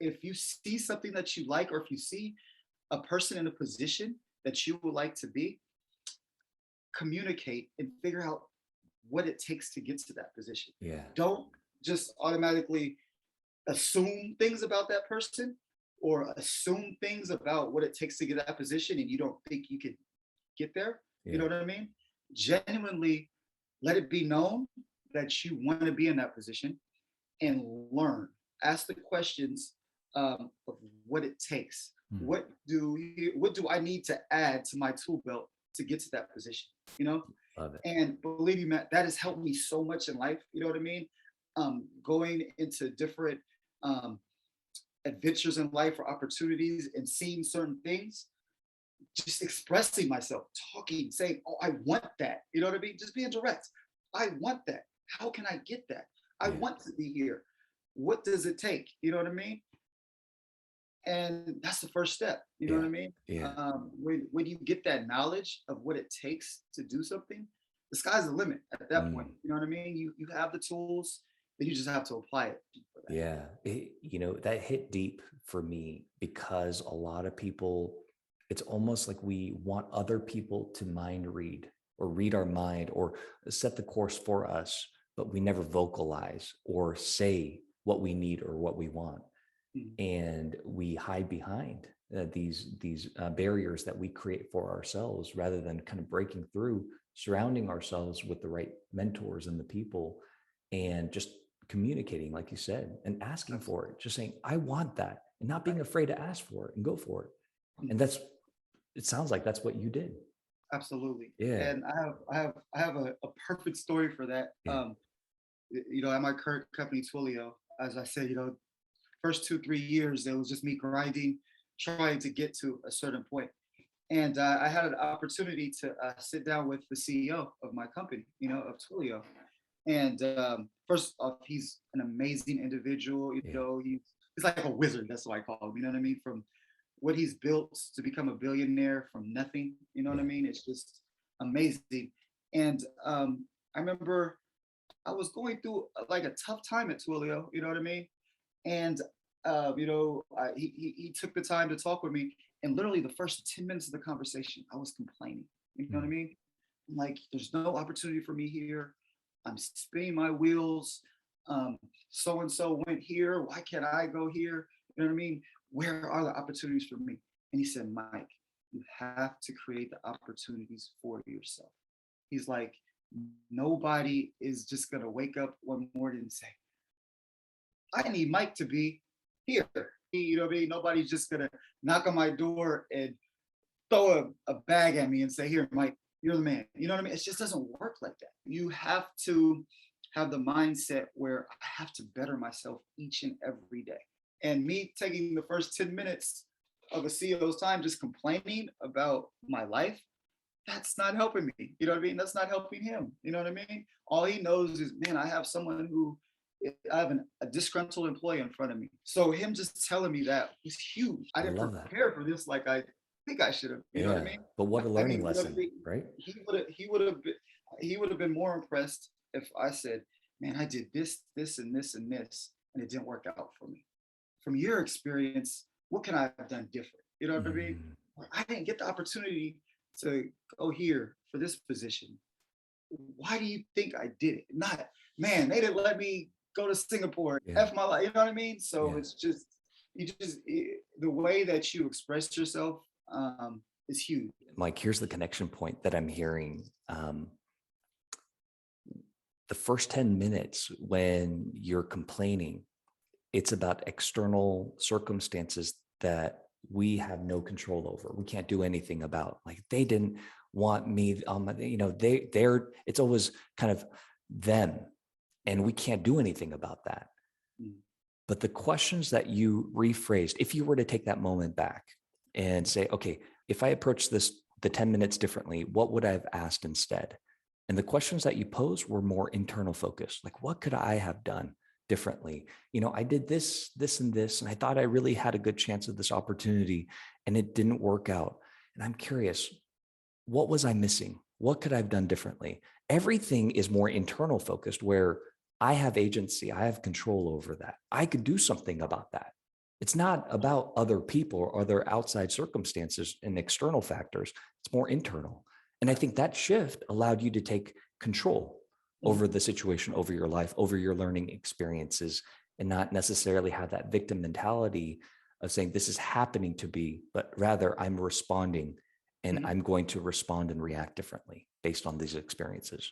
if you see something that you like, or if you see a person in a position that you would like to be, communicate and figure out what it takes to get to that position. Yeah. Don't just automatically assume things about that person, or assume things about what it takes to get that position and you don't think you can get there. You know Yeah. what I mean? Genuinely let it be known that you want to be in that position, and learn. Ask the questions of what it takes. Hmm. What do I need to add to my tool belt to get to that position? You know, Love it. and believe me, Matt, that has helped me so much in life. You know what I mean? Going into different um, adventures in life or opportunities and seeing certain things, just expressing myself, talking, saying, "Oh, I want that." You know what I mean? Just being direct. I want that. How can I get that? I Yeah. want to be here. What does it take? You know what I mean? And that's the first step. You know what Yeah. I mean? Yeah. When you get that knowledge of what it takes to do something, the sky's the limit at that point. Mm. You know what I mean? You have the tools, then you just have to apply it for that. Yeah. That hit deep for me because a lot of people, it's almost like we want other people to mind read or read our mind or set the course for us, but we never vocalize or say what we need or what we want. Mhm. And we hide behind these barriers that we create for ourselves rather than kind of breaking through, surrounding ourselves with the right mentors and the people, and just communicating, like you said, and asking for it, just saying, I want that, and not being afraid to ask for it and go for it. And Mhm. it sounds like that's what you did. Absolutely. Yeah. And I have a perfect story for that. Yeah. At my current company, Twilio, as I said, first 2 3 years, it was just me grinding, trying to get to a certain point. And I had an opportunity to sit down with the CEO of my company, of Twilio. And first off, he's an amazing individual. Yeah. He's like a wizard. That's what I call him. You know what I mean? From what he's built to become a billionaire from nothing. You know what I Yeah. mean? It's just amazing. And I remember I was going through like a tough time at Twilio. You know what I mean? And he took the time to talk with me, and literally the first 10 minutes of the conversation, I was complaining. You know what I Mm. mean? I'm like, there's no opportunity for me here. I'm spinning my wheels. So and so went here. Why can't I go here? You know what I mean? Where are the opportunities for me? And he said, Mike, you have to create the opportunities for yourself. He's like, nobody is just gonna wake up one morning and say, I need Mike to be here. You know what I mean? Nobody's just gonna knock on my door and throw a bag at me and say, "Here, Mike, you're the man." You know what I mean? It just doesn't work like that. You have to have the mindset where I have to better myself each and every day. And me taking the first 10 minutes of a CEO's time just complaining about my life, that's not helping me. You know what I mean? That's not helping him. You know what I mean? All he knows is, man, I have a disgruntled employee in front of me. So him just telling me that was huge. I I didn't love that. prepare for this like I think I should have. You know what I Yeah. mean? But what a I learning mean, lesson, right? he would have been more impressed if I said, man, I did this, this, and this, and this, and it didn't work out for me. From your experience, what can I have done different? You know what I mean? Mm. I didn't get the opportunity to go here for this position. Why do you think I did it? Not, man, they didn't let me go to Singapore. Yeah. F my life. You know what I mean? So Yeah. it's just, the way that you express yourself is huge. Mike, here's the connection point that I'm hearing. The first 10 minutes when you're complaining, it's about external circumstances that we have no control over. We can't do anything about. Like, they didn't want me it's always kind of them, and we can't do anything about that. Mm. But the questions that you rephrased, if you were to take that moment back and say, okay, if I approach the 10 minutes differently, what would I have asked instead? And the questions that you posed were more internal focused. Like, what could I have done differently? I did this, and this, and I thought I really had a good chance of this opportunity, and it didn't work out. And I'm curious, what was I missing? What could I have done differently? Everything is more internal focused, where I have agency. I have control over that. I could do something about that. It's not about other people or other outside circumstances and external factors. It's more internal. And I think that shift allowed you to take control over the situation, over your life, over your learning experiences, and not necessarily have that victim mentality of saying, this is happening to me, but rather I'm responding and Mhm. I'm going to respond and react differently based on these experiences.